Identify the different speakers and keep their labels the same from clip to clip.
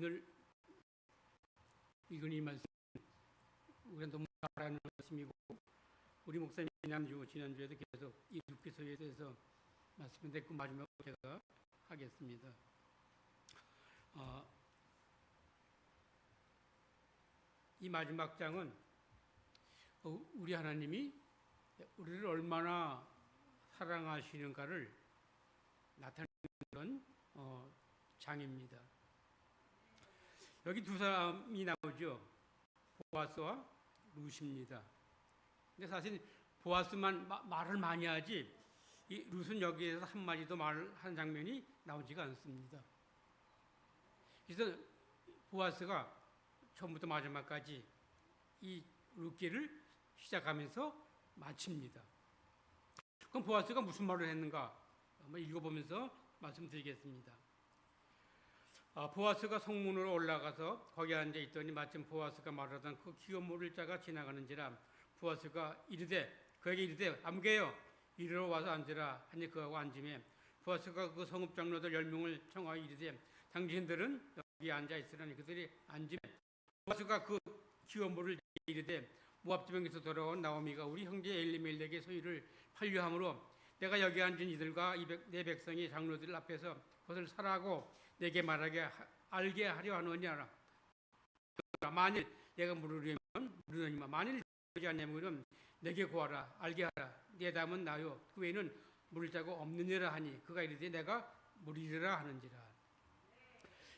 Speaker 1: 오늘 읽은 이 말씀 우리가 너무 잘 아는 말씀이고 우리 목사님 지난주에도 계속 이 룻기서에 대해서 말씀을 듣고 마지막으로 제가 하겠습니다. 이 마지막 장은 우리 하나님이 우리를 얼마나 사랑하시는가를 나타내는 그런 장입니다. 여기 두 사람이 나오죠. 보아스와 룻입니다. 근데 사실 보아스만 말을 많이 하지 이 룻은 여기에서 한마디도 말하는 장면이 나오지가 않습니다. 그래서 보아스가 처음부터 마지막까지 이 룻기를 시작하면서 마칩니다. 그럼 보아스가 무슨 말을 했는가 한번 읽어보면서 말씀드리겠습니다. 보아스가 성문으로 올라가서 거기 앉아 있더니 마침 보아스가 말하던 그 기업 물을 자가 지나가는지라 보아스가 그에게 이르되 아무개여 이리로 와서 앉으라 하니 그하고 앉으매 보아스가 그 성읍 장로들 10명을 청하여 이르되 당신들은 여기 앉아 있으라니 그들이 앉으매 보아스가 그 기업 물을 이르되 모압 지방에서 돌아온 나오미가 우리 형제 엘리멜렉의 소유를 판류함으로 내가 여기 앉은 이들과 내 백성이 장로들 앞에서 그것을 사라고 내게 알게 하려 하느니라. 만일 내가 물으려니만 만일 그러지 않냐면 내게 구하라 알게 하라 내 담은 나요 그 외에는 물을 자고 없느니라 하니 그가 이르되 내가 물이라 하는지라.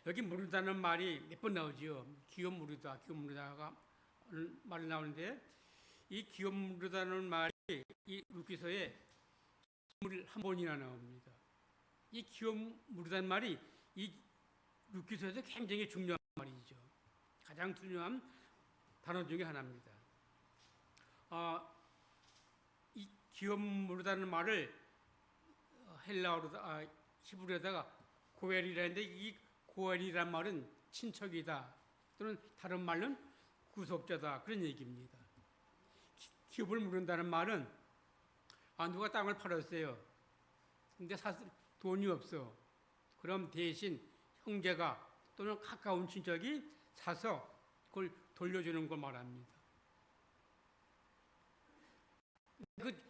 Speaker 1: 여기 물이다는 말이 몇 번 나오지요. 기업 물이다가 말이 나오는데 이 기업 물이다는 말이 이 룻기서에 한 번이나 나옵니다. 이 기업 물이다는 말이 이 룻기서에서 굉장히 중요한 말이죠. 가장 중요한 단어 중에 하나입니다. 이 기업 물이다는 말을 히브리어다가 고엘이라는데 이 고엘이란 말은 친척이다 또는 다른 말은 구속자다 그런 얘기입니다. 기업을 물은다는 말은 누가 땅을 팔았어요. 근데 사실 돈이 없어. 그럼 대신 형제가 또는 가까운 친척이 사서 그걸 돌려주는 걸 말합니다. 그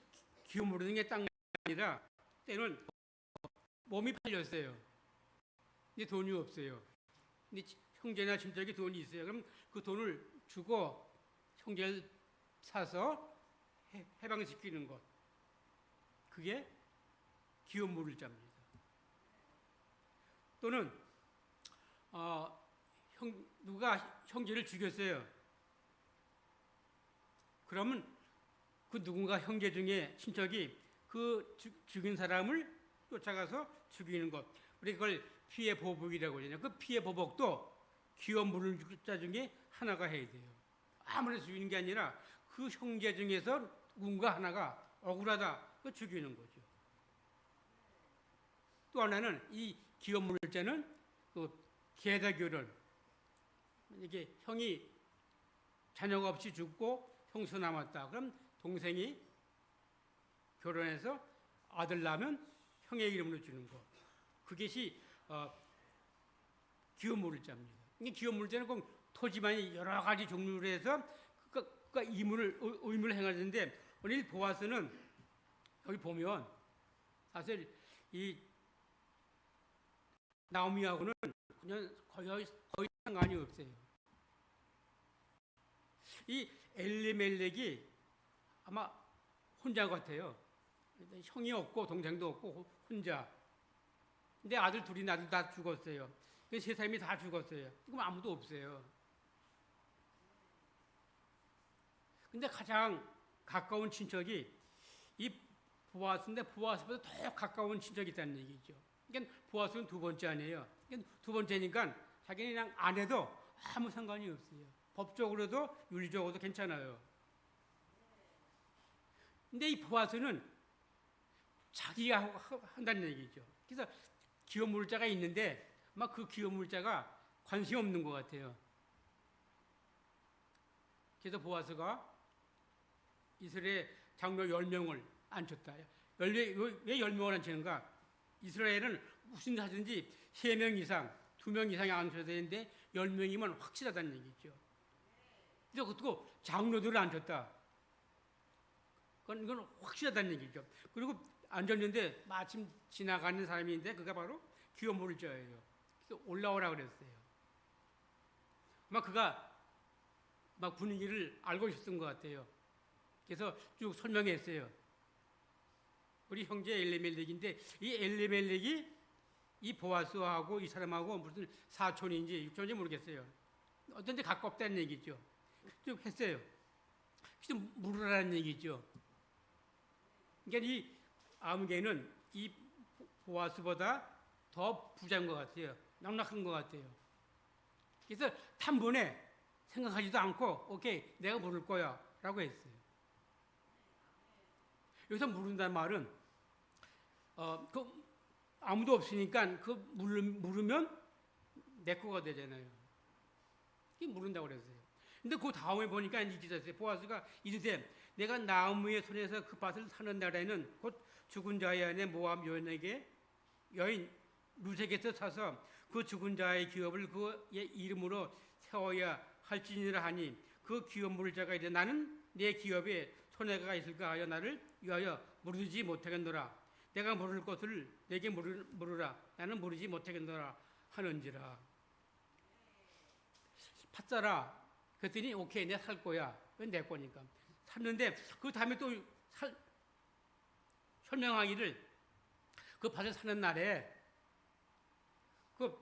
Speaker 1: 기업 물는 게 땅이 아니라 때는 몸이 팔렸어요. 근데 돈이 없어요. 근데 형제나 친척이 돈이 있어요. 그럼 그 돈을 주고 형제를 사서 해방시키는 것. 그게 기업 물을 자입니다. 또는 누가 형제를 죽였어요. 그러면 그 누군가 형제 중에 친척이 그 죽인 사람을 쫓아가서 죽이는 것. 우리 그걸 피해 보복이라고 하잖아요. 그 피해 보복도 기업 물을 자 중에 하나가 해야 돼요. 아무나 죽이는 게 아니라 그 형제 중에서 누군가 하나가 억울하다 그 죽이는 거죠. 또 하나는 이 기업 물자는 그 계다 결혼. 이게 형이 자녀가 없이 죽고 형수 남았다. 그럼 동생이 결혼해서 아들 낳으면 형의 이름으로 주는 거. 그것이 기업 물자입니다. 이 기업 물자는 꼭 토지만이 여러 가지 종류로 해서 그러니까 의무를 행하는데 오늘 보아스는 여기 보면 사실 이 나오미하고는 그냥 거의 상관이 없어요. 이 엘리멜렉이 아마 혼자 같아요. 형이 없고 동생도 없고 혼자. 근데 아들 다 죽었어요. 세 사람이 다 죽었어요. 그럼 아무도 없어요. 근데 가장 가까운 친척이 이 보아스인데 보아스보다 더 가까운 친척이 있다는 얘기죠. 그러니까 보아스는 두 번째 아니에요. 그러니까 두 번째니까 자기는 그냥 안 해도 아무 상관이 없어요. 법적으로도 윤리적으로도 괜찮아요. 근데 이 보아스는 자기가 한다는 얘기죠. 그래서 기업 물자가 있는데 막 그 기업 물자가 관심 없는 것 같아요. 그래서 보아스가 이스라엘 장로 10명을 앉혔다. 왜 10명을 앉히는가? 이스라엘은 무슨 하든지 3명 이상, 2명 이상이 앉혀야 되는데 10명이면 확실하다는 얘기죠. 그래서 그것도 장로들을 앉혔다. 이건 확실하다는 얘기죠. 그리고 앉았는데 마침 지나가는 사람인데 그가 바로 기업 모를 자예요. 그래서 올라오라 그랬어요. 아마 그가 막 분위기를 알고 있었던 것 같아요. 그래서 쭉 설명했어요. 우리 형제 엘리멜렉인데 이 엘리멜렉이 이 보아스하고 이 사람하고 무슨 사촌인지 육촌인지 모르겠어요. 어떤데 가깝다는 얘기죠. 쭉 했어요. 그래서 물으라는 얘기죠. 그러니까 이 아무개는 이 보아스보다 더 부자인 것 같아요. 넉넉한 것 같아요. 그래서 단번에 생각하지도 않고 오케이 내가 물을 거야 라고 했어요. 여기서 물은다는 말은 아무도 없으니까 물으면 내 거가 되잖아요. 그게 물은다고 그랬어요. 근데 그 다음에 보니까 이 기사였어요. 보아스가 이르되 내가 나무의 손에서 그 밭을 사는 날에는 곧 죽은 자의 아내 모압 여인 루색에서 사서 그 죽은 자의 기업을 그의 이름으로 세워야 할지니라 하니 그 기업 물을 자가 이르되 나는 내 기업에 손해가 있을까 하여 나를 위하여 물으지 못하겠노라. 내가 물을 것을 내게 물으라. 나는 물으지 못하겠노라 하는지라. 팥사라. 그랬더니 오케이 내가 살 거야. 그건 내 거니까. 샀는데 그 다음에 또 설명하기를 그 밭을 사는 날에 그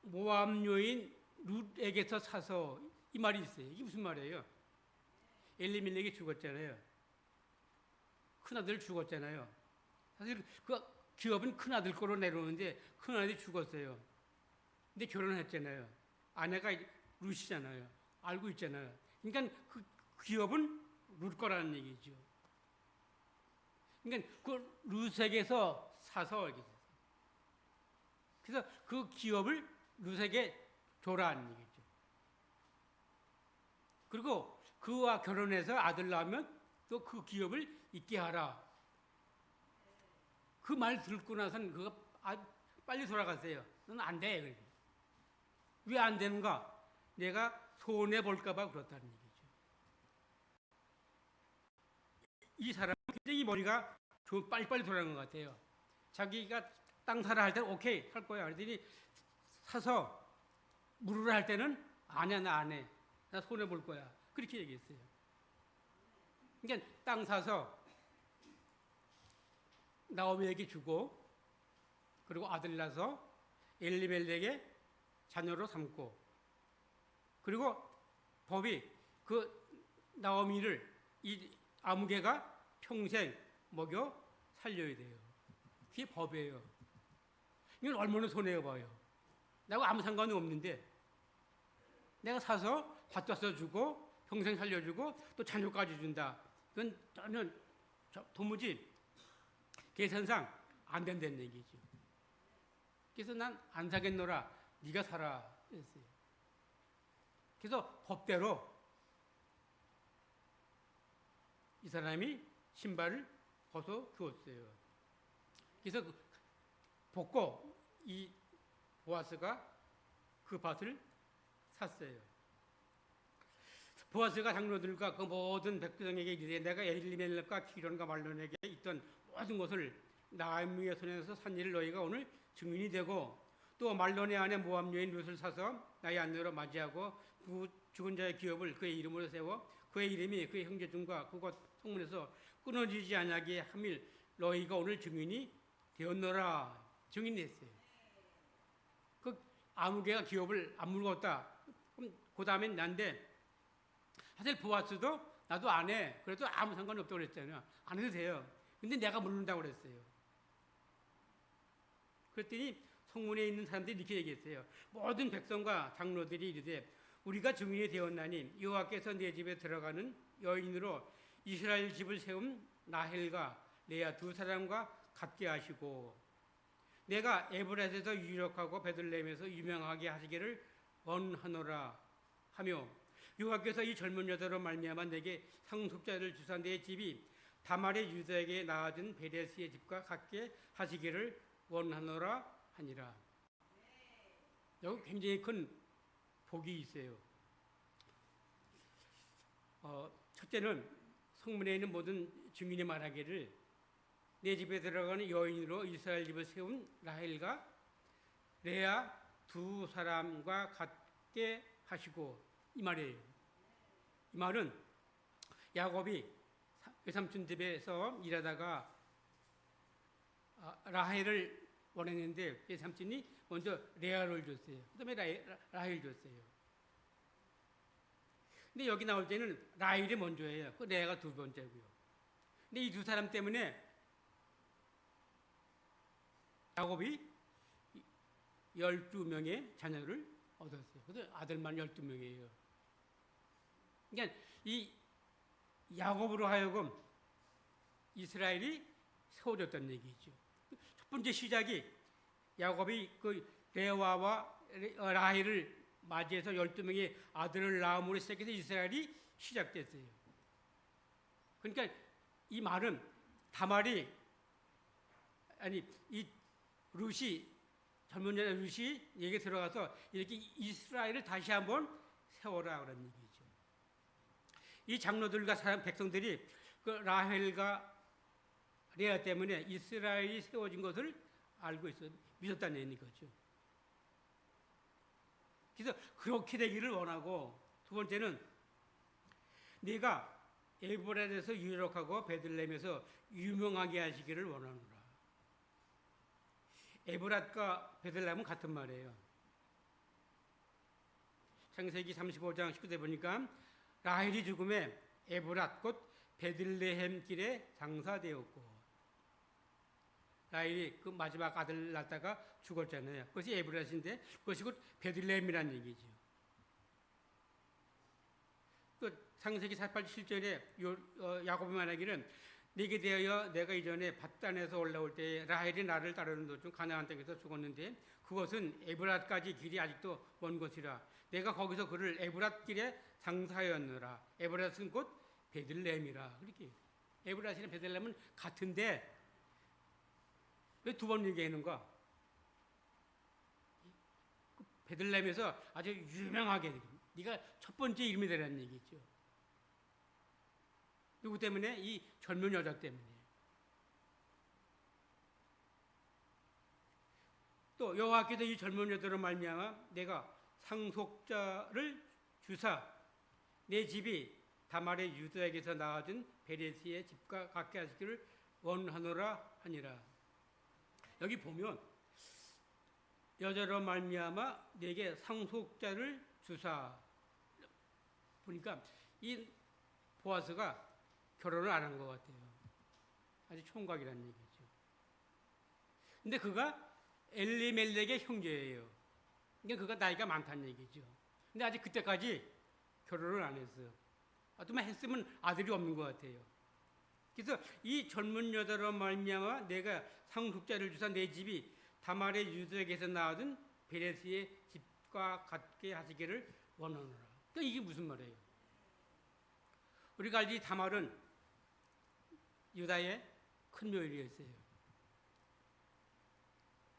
Speaker 1: 모압 여인 룻에게서 사서 이 말이 있어요. 이게 무슨 말이에요? 엘리멜렉이 죽었잖아요. 큰아들 죽었잖아요. 사실 그 기업은 큰아들 거로 내려오는데 큰아들이 죽었어요. 근데 결혼했잖아요. 아내가 룻이잖아요. 알고 있잖아요. 그러니까 그 기업은 룻 거라는 얘기죠. 그러니까 그 룻에게서 사서 그래서 그 기업을 룻에게 줘라는 얘기죠. 그리고 그와 결혼해서 아들 낳으면 또 그 기업을 있게 하라. 그 말 듣고 나서는 그가 빨리 돌아갔어요. 넌 안 돼. 왜 안 되는가? 내가 손해 볼까봐 그렇다는 얘기죠. 이 사람은 굉장히 머리가 빨리빨리 돌아간 것 같아요. 자기가 땅 사라 할 때는 오케이 할 거야. 그랬더니 사서 물으라 할 때는 아니야 나 안 해. 나 손해 볼 거야. 그렇게 얘기했어요. 그러니까 땅 사서 나오미에게 주고 그리고 아들 낳아서 엘리멜렉의 자녀로 삼고 그리고 법이 그 나오미를 이 아무개가 평생 먹여 살려야 돼요. 그게 법이에요. 이건 얼마나 손해봐요. 나하고 아무 상관이 없는데 내가 사서 밭도 사 주고 평생 살려주고 또 자녀까지 준다. 그건 전혀 도무지 계산상 안 된다는 얘기죠. 그래서 난 안 사겠노라. 네가 사라 했어요. 그래서 법대로 이 사람이 신발을 벗어 주었어요. 그래서 벗고 이 보아스가 그 밭을 샀어요. 보아스가 장로들과 그 모든 백성에게 이르되 내가 엘리멜렉과 기론과 말론에게 있던 모든 것을 나오미의 손에서 산 일을 너희가 오늘 증인이 되고 또 말론의 아내 모압 여인 룻을 사서 나의 아내로 맞이하고 그 죽은 자의 기업을 그의 이름으로 세워 그의 이름이 그의 형제중과 그곳 성문에서 끊어지지 아니하게 함일 너희가 오늘 증인이 되었노라. 증인했어요. 그 아무개가 기업을 안 물었다. 그럼 그 다음엔 난데 사실 보아스도 나도 안 해. 그래도 아무 상관이 없다고 그랬잖아요. 안 해도 돼요. 근데 내가 물른다고 그랬어요. 그랬더니 성문에 있는 사람들이 이렇게 얘기했어요. 모든 백성과 장로들이 이르되 우리가 증인이 되었나니 여호와께서 내 집에 들어가는 여인으로 이스라엘 집을 세운 나헬과 레아 두 사람과 같게 하시고 내가 에브라스에서 유력하고 베들레헴에서 유명하게 하시기를 원하노라 하며 여호와께서 이 젊은 여자로 말미암아 내게 상속자를 주사 내 집이 다말의 유다에게 낳아준 베레스의 집과 같게 하시기를 원하노라 하니라. 여기 굉장히 큰 복이 있어요. 첫째는 성문에 있는 모든 증인이 말하기를 내 집에 들어가는 여인으로 이스라엘 집을 세운 라헬과 레아 두 사람과 같게 하시고, 이 말이에요. 이 말은 야곱이 외삼촌 집에서 일하다가 라헬을 원했는데 외삼촌이 먼저 레아를 줬어요. 그 다음에 라헬 줬어요. 근데 여기 나올 때는 라헬이 먼저예요. 그 레아가 두 번째고요. 근데 이 두 사람 때문에 야곱이 12명의 자녀를 얻었어요. 근데 아들만 12명이에요. 그러니까 이 야곱으로 하여금 이스라엘이 세워졌다는 얘기죠. 첫 번째 시작이 야곱이 그 레아와 라헬을 맞이해서 12명의 아들을 낳음으로 시작해서 이스라엘이 시작됐어요. 그러니까 이 말은 다말이, 아니 이 룻이, 젊은 여자 룻이 여기에 들어가서 이렇게 이스라엘을 다시 한번 세워라 그런 얘기죠. 이 장로들과 백성들이 그 라헬과 레아 때문에 이스라엘이 세워진 것을 알고 있어 믿었다는 얘기죠. 그래서 그렇게 되기를 원하고, 두 번째는 네가 에브라에서 유력하고 베들레헴에서 유명하게 하시기를 원하노라. 에브랏과 베들레헴은 같은 말이에요. 창세기 35장 19절 보니까 라헬이 죽음에 에브랏 곧 베들레헴 길에 장사되었고, 라헬이 그 마지막 아들 낳다가 죽었잖아요. 그것이 에브랏인데 그것이 곧 베들레헴이라는 얘기죠. 그 창세기 48, 7절에 야곱이 말하기는 네게 대하여 내가 이전에 밧단에서 올라올 때 라헬이 나를 따르는 도중 가나안 땅에서 죽었는데 그것은 에브랏까지 길이 아직도 먼 곳이라 내가 거기서 그를 에브랏 길에 장사하였느라. 에브랏은 곧 베들레헴이라. 그렇게 에브랏이나 베들레헴은 같은데 왜 두 번 얘기하는가? 베들레헴에서 아주 유명하게, 네가 첫 번째 이름이 되라는 얘기죠. 누구 때문에? 이 젊은 여자 때문에. 또 여호와께서 이 젊은 여자로 말미암아 내가 상속자를 주사 내 집이 다말의 유다에게서 낳아준 베레스의 집과 같게 하시기를 원하노라 하니라. 여기 보면 여자로 말미암아 내게 상속자를 주사, 보니까 이 보아스가 결혼을 안 한 것 같아요. 아주 총각이라는 얘기죠. 근데 그가 엘리멜렉의 형제예요. 그러니까 그가 나이가 많다는 얘기죠. 근데 아직 그때까지 결혼을 안 했어요. 아무튼 했으면 아들이 없는 것 같아요. 그래서 이 젊은 여자로 말미암아 내가 상속자를 주사 내 집이 다말의 유다에게서 낳아준 베레스의 집과 같게 하시기를 원하노라. 그러니까 이게 무슨 말이에요? 우리가 알지 다말은 유다의 큰 묘일이었어요.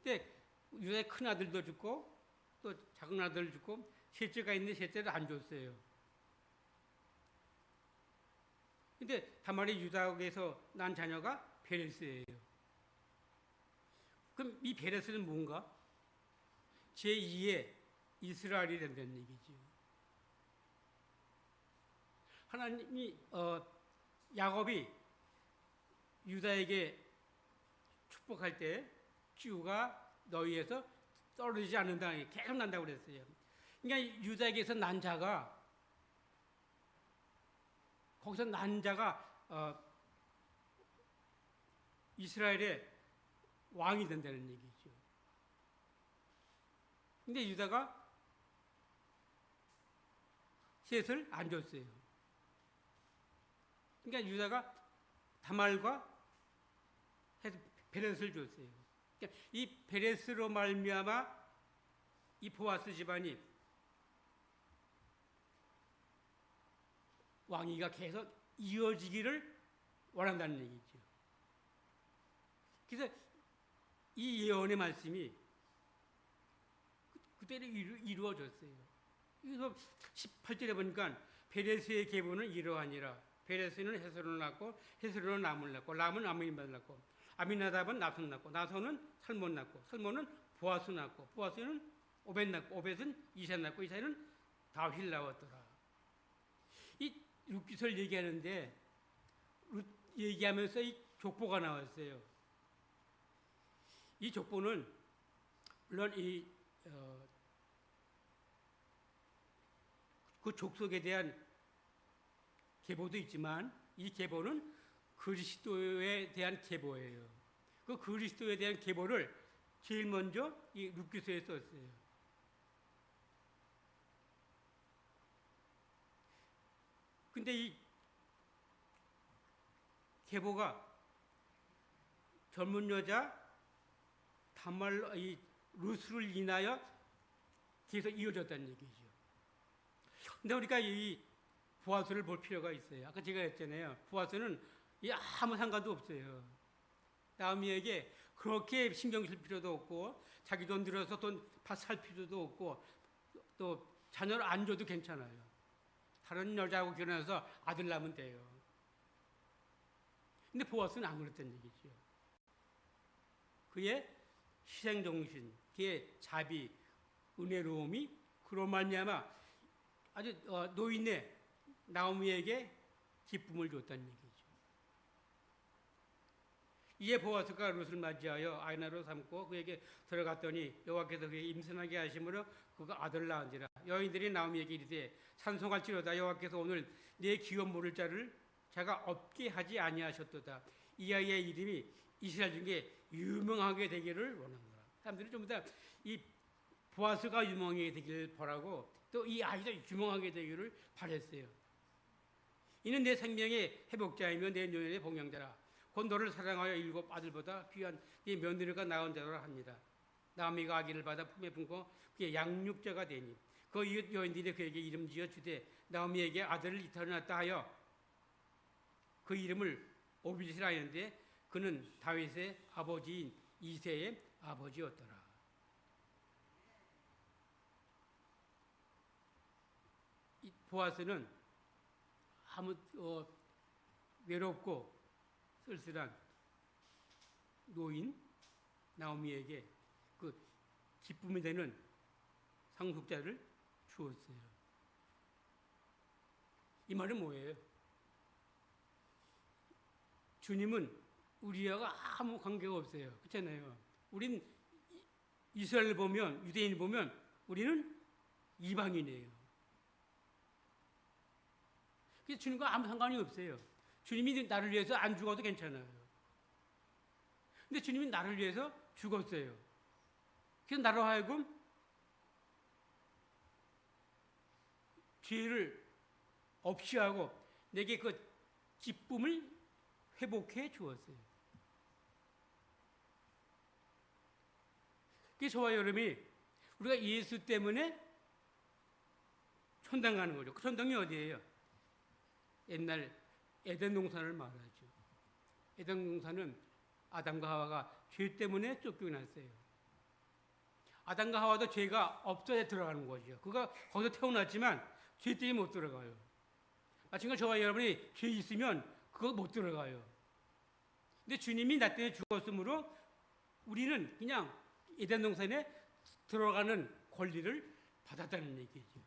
Speaker 1: 근데 유다의 큰 아들도 죽고 또 작은 아들을 죽고 셋째가 있는데 셋째를 안 줬어요. 근데 다말이 유다에게서 난 자녀가 베레스예요. 그럼 이 베레스는 뭔가? 제2의 이스라엘이 된다는 얘기죠. 하나님이 야곱이 유다에게 축복할 때 기후가 너희에서 떨어지지 않는다, 계속 난다고 그랬어요. 그러니까 유다에게서 난 자가, 거기서 난 자가 이스라엘의 왕이 된다는 얘기죠. 근데 유다가 셋을 안 줬어요. 그러니까 유다가 다말과 베레스를 줬어요. 그러니까 이 베레스로 말미암아 이 보아스 집안이 왕위가 계속 이어지기를 원한다는 얘기죠. 그래서 이 예언의 말씀이 그때는 이루어졌어요. 그래서 18절에 보니까 베레스의 계보는 이러하니라. 베레스는 헤스론을 낳고 헤스론은 람을 낳고 람은 아미나답을 낳고 아미나답은 나손 낳고 나손은 살몬 낳고 살몬은 보아스 낳고 보아스는 오벳 낳고 오벳은 이사 낳고 이사는 다윗을 낳았더라. 이 룻기서를 얘기하는데 룻 얘기하면서 이 족보가 나왔어요. 이 족보는 물론 그 족속에 대한 계보도 있지만 이 계보는 그리스도에 대한 계보예요. 그 그리스도에 대한 계보를 제일 먼저 이 룻기서에 썼어요. 근데 이 계보가 젊은 여자 다말 이 루스를 인하여 계속 이어졌다는 얘기죠. 근데 우리가 이 보아스를 볼 필요가 있어요. 아까 제가 했잖아요. 보아스는 아무 상관도 없어요. 나오미에게 그렇게 신경 쓸 필요도 없고 자기 돈 들여서 돈 살 필요도 없고 또 자녀를 안 줘도 괜찮아요. 다른 여자하고 결혼해서 아들 낳으면 돼요. 근데 보아스는 안 그랬다는 얘기죠. 그의 희생정신, 그의 자비, 은혜로움이 그로 말미암아 아주 노인네 나오미에게 기쁨을 줬다는 얘기죠. 이에 보아스가 룻을 맞이하여 아이나로 삼고 그에게 들어갔더니 여호와께서 그에게 임신하게 하심으로 그가 아들을 낳은지라. 여인들이 나오미에게 이르되 찬송할지로다 여호와께서 오늘 내 기업 모를 자가 없게 하지 아니하셨도다. 이 아이의 이름이 이스라엘 중에 유명하게 되기를 원한다. 사람들이 전부 다 이 보아스가 유명하게 되기를 바라고 또 이 아이도 유명하게 되기를 바랬어요. 이는 내 생명의 회복자이며 내 노년의 봉양자라. 곧 너를 사랑하여 7 아들보다 귀한 네 며느리가 낳은 자라 합니다. 나오미가 아기를 받아 품에 품고 그의 양육자가 되니 그 이웃 여인들이 그에게 이름 지어 주되 나오미에게 아들을 이타났다 하여 그 이름을 오빌이라 하였는데 그는 다윗의 아버지인 이새의 아버지였더라. 이 보아스는 아무 외롭고 쓸쓸한 노인 나오미에게 그 기쁨이 되는 상속자를 주었어요. 이 말은 뭐예요? 주님은 우리와 아무 관계가 없어요. 그렇잖아요. 우린 이스라엘을 보면 유대인을 보면 우리는 이방인이에요. 그래서 주님과 아무 상관이 없어요. 주님이 나를 위해서 안 죽어도 괜찮아요. 근데 주님이 나를 위해서 죽었어요. 그래서 나로 하여금 죄를 없이 하고 내게 그 기쁨을 회복해 주었어요. 그래서 저와 여러분이 우리가 예수 때문에 천당 가는 거죠. 그 천당이 어디예요? 옛날 에덴 동산을 말하죠. 에덴 동산은 아담과 하와가 죄 때문에 쫓겨났어요. 아담과 하와도 죄가 없어야 들어가는 거죠. 그가 거기서 태어났지만 죄 때문에 못 들어가요. 마찬가지로 저와 여러분이 죄 있으면 그거 못 들어가요. 근데 주님이 나 때문에 죽었으므로 우리는 그냥 에덴 동산에 들어가는 권리를 받았다는 얘기죠.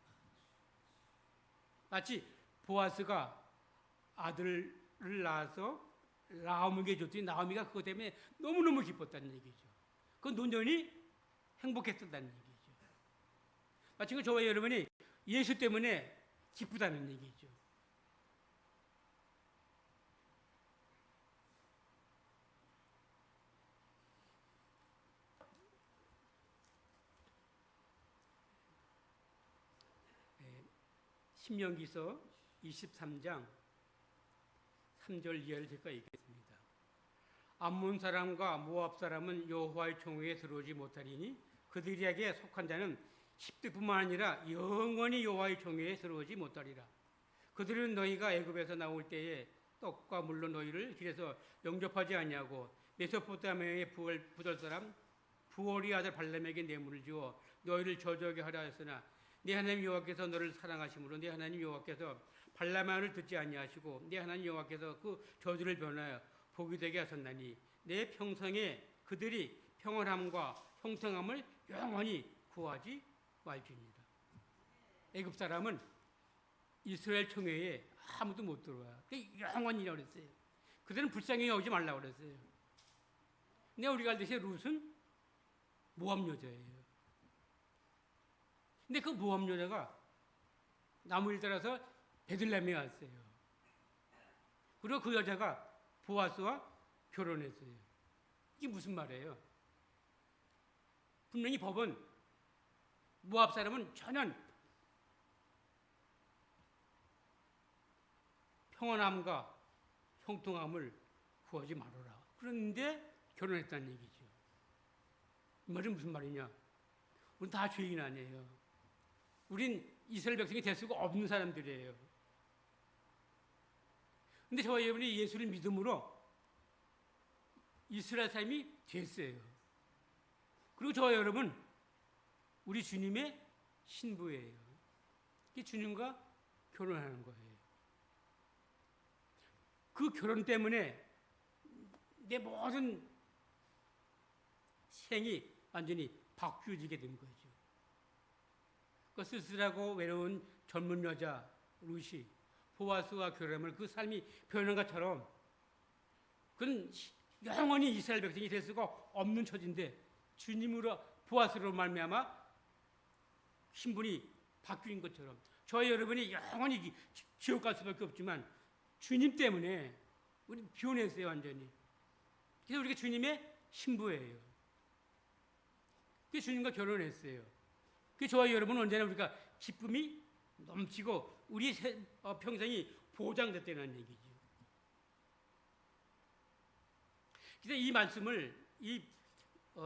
Speaker 1: 마치 보아스가 아들을 낳아서 나오미에게 줬더니 나오미가 그것 때문에 너무너무 기뻤다는 얘기죠. 그 노년이 행복했다는 얘기죠. 마치 저와 여러분이 예수 때문에 기쁘다는 얘기죠. 신명기서 23장 3절 이하를 제가 읽겠습니다. 암몬 사람과 모압 사람은 여호와의 총회에 들어오지 못하리니 그들에게 속한 자는 10대뿐만 아니라 영원히 여호와의 총회에 들어오지 못하리라. 그들은 너희가 애굽에서 나올 때에 떡과 물로 너희를 길에서 영접하지 아니하고 메소포타미아의 부들 사람 부올이 아들 발람에게 뇌물을 주어 너희를 저주하게 하려 하였으나 네 하나님 여호와께서 너를 사랑하심으로 네 하나님 여호와께서 발람의 말을 듣지 아니하시고 네 하나님 여호와께서 그 저주를 변하여 복이 되게 하셨나니 내 평생에 그들이 평안함과 형통함을 영원히 구하지 말지니라. 애굽 사람은 이스라엘 총회에 아무도 못 들어와요. 영원히라고 그랬어요. 그들은 불쌍히 여기지 말라고 그랬어요. 근데 우리가 알듯이 룻은 모압 여자예요. 근데 그 모압 여자가 나무를 따라서 베들레헴에 왔어요. 그리고 그 여자가 보아스와 결혼했어요. 이게 무슨 말이에요? 분명히 법은 모압 사람은 전혀 평안함과 형통함을 구하지 말아라. 그런데 결혼했다는 얘기죠. 이 말은 무슨 말이냐? 우린 다 죄인 아니에요. 우린 이스라엘 백성이 될 수가 없는 사람들이에요. 근데 저와 여러분이 예수를 믿음으로 이스라엘 사람이 됐어요. 그리고 저와 여러분 우리 주님의 신부예요. 이게 주님과 결혼하는 거예요. 그 결혼 때문에 내 모든 생이 완전히 바뀌어지게 된 거죠. 그 쓸쓸하고 외로운 젊은 여자 룻이 보아스와 결혼하면 그 삶이 변한 것처럼 그는 영원히 이스라엘 백성이 될 수가 없는 처지인데 주님으로 보아스로 말미암아 신분이 바뀐 것처럼 저희 여러분이 영원히 지옥 갈 수밖에 없지만 주님 때문에 우리 변했어요 완전히. 그래서 우리가 주님의 신부예요. 그 주님과 결혼했어요. 그 저와 여러분은 언제나 우리가 기쁨이 넘치고 우리 평생이 보장됐다는 얘기죠. 그래서 이 말씀을 이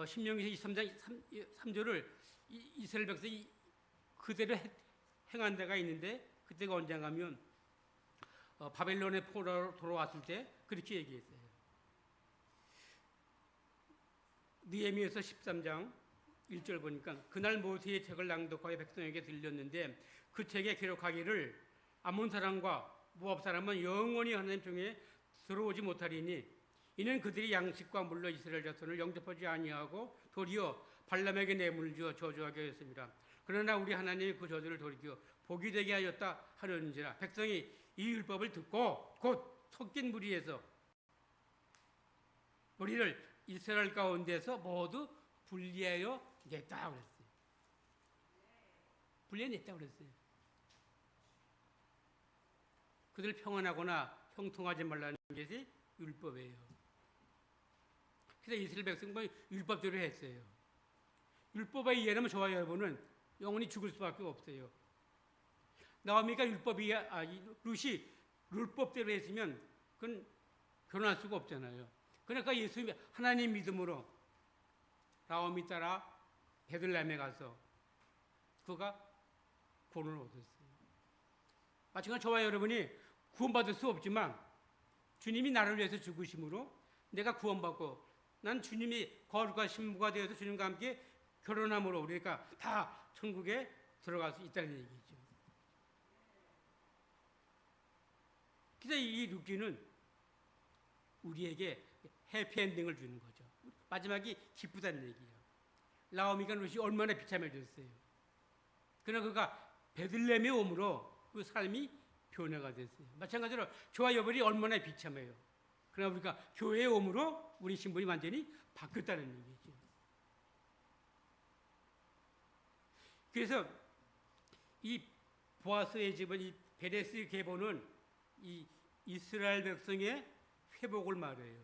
Speaker 1: 신명기 23장 3절을 이스라엘 백성이 그대로 행한 데가 있는데 그때가 언젠가 하면 바벨론의 포로로 돌아왔을 때 그렇게 얘기했어요. 느헤미야서 13장 1절 보니까 그날 모세의 책을 낭독하여 백성에게 들렸는데 그 책에 기록하기를 아몬 사람과 모압 사람은 영원히 하나님 중에 들어오지 못하리니 이는 그들이 양식과 물로 이스라엘 자손을 영접하지 아니하고 도리어 발람에게 뇌물을 주어 저주하게 하였습니다. 그러나 우리 하나님이 그 저주를 돌이켜 복이 되게 하였다 하려는지라. 백성이 이 율법을 듣고 곧 섞인 무리에서 우리를 이스라엘 가운데서 모두 분리하여 냈다고 그랬어요. 분리해냈다고 그랬어요. 그들 평안하거나 형통하지 말라는 것이 율법이에요. 그래서 이스라엘 백성은 율법대로 했어요. 율법에 이해하면 저와 여러분은 영원히 죽을 수밖에 없어요. 나오미가 룻이 율법대로 했으면 그건 결혼할 수가 없잖아요. 그러니까 예수 하나님 믿음으로 나오미 따라 베들레헴에 가서 그가 구원을 얻었어요. 마찬가지로 저와 여러분이 구원받을 수 없지만 주님이 나를 위해서 죽으심으로 내가 구원받고 난 주님이 거룩한 신부가 되어서 주님과 함께 결혼함으로 우리가 다 천국에 들어갈 수 있다는 얘기죠. 그래서 이 룻기는 우리에게 해피엔딩을 주는 거죠. 마지막이 기쁘다는 얘기예요. 나오미가 룻이 얼마나 비참해졌어요. 그러나 그가 베들레헴에 오므로 그 삶이 변화가 됐어요. 마찬가지로 저와 여러분이 얼마나 비참해요. 그러나 우리가 교회에 오므로 우리 신분이 완전히 바뀌었다는 얘기죠. 그래서 이 보아스의 집은 이 베레스 계보는 이 이스라엘 백성의 회복을 말해요.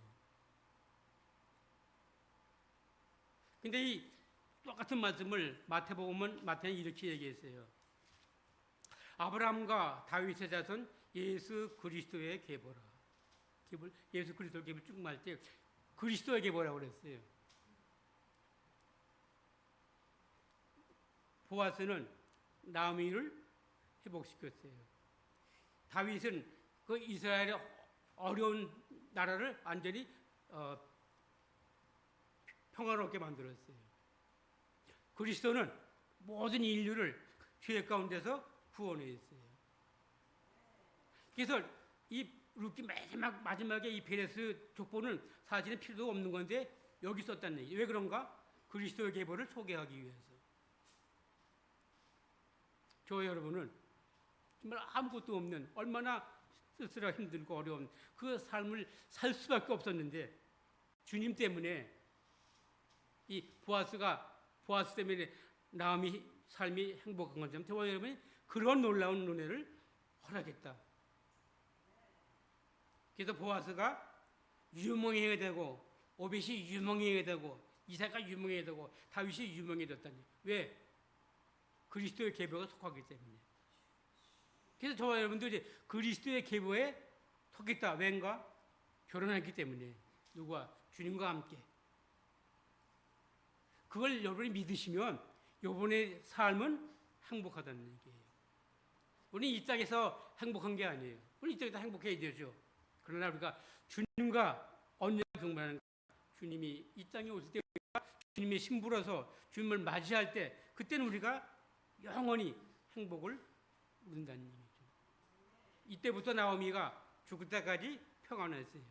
Speaker 1: 근데 이 똑같은 말씀을 마태복음은 마태는 이렇게 얘기했어요. 아브라함과 다윗의 자손 예수 그리스도의 계보라. 예수 그리스도의 계보를 쭉 말할 때 그리스도의 계보라고 그랬어요. 보아스는 나오미를 회복시켰어요. 다윗은 그 이스라엘의 어려운 나라를 완전히 평화롭게 만들었어요. 그리스도는 모든 인류를 죄 가운데서 구원했어요. 그래서 이 루키 마지막에 이 베레스 족보는 사실은 필요도 없는 건데 여기 썼다는 얘기. 왜 그런가? 그리스도의 계보를 소개하기 위해서. 저 여러분은 정말 아무것도 없는 얼마나 쓸쓸하고 힘들고 어려운 그 삶을 살 수밖에 없었는데 주님 때문에 이 보아스 때문에 나오미 삶이 행복한 것처럼 저와 여러분이 그런 놀라운 은혜를 허락했다. 그래서 보아스가 유명해야 되고 오벳이 유명해야 되고 이삭가 유명해야 되고 다윗이 유명해졌다니. 왜? 그리스도의 계보가 속하기 때문에. 그래서 저와 여러분들이 그리스도의 계보에 속했다. 왠가? 결혼했기 때문에. 누구와? 주님과 함께. 그걸 여러분이 믿으시면 여러분의 삶은 행복하다는 얘기예요. 우리는 이 땅에서 행복한 게 아니에요. 우리 이 땅에서 행복해야 되죠. 그러나 우리가 주님과 언제나 경배하는 주님이 이 땅에 오실 때 주님의 신부라서 주님을 맞이할 때 그때는 우리가 영원히 행복을 누린다는 얘기죠. 이때부터 나오미가 죽을 때까지 평안했어요.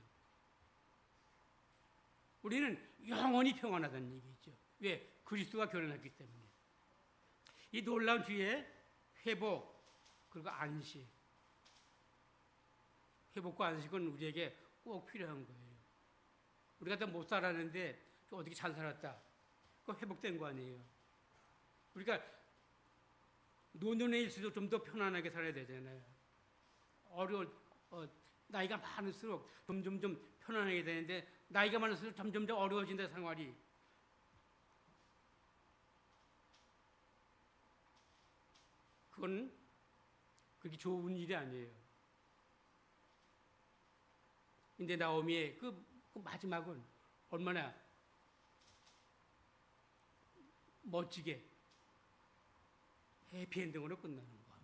Speaker 1: 우리는 영원히 평안하다는 얘기죠. 왜? 그리스도가 결혼했기 때문에. 이 놀라운 주의 회복 그리고 안식. 회복과 안식은 우리에게 꼭 필요한 거예요. 우리가 다 못 살았는데 어떻게 잘 살았다. 그거 회복된 거 아니에요. 우리가 노년에일수록 좀 더 편안하게 살아야 되잖아요. 나이가 많을수록 점점 편안하게 되는데 나이가 많을수록 점점 더 어려워진다 생활이. 그건 그렇게 좋은 일이 아니에요. 근데 나오미의 그 마지막은 얼마나 멋지게 해피엔딩으로 끝나는 거야.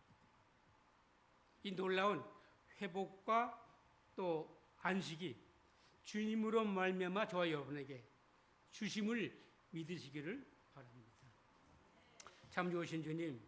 Speaker 1: 이 놀라운 회복과 또 안식이 주님으로 말미암아 저와 여러분에게 주심을 믿으시기를 바랍니다. 참 좋으신 주님,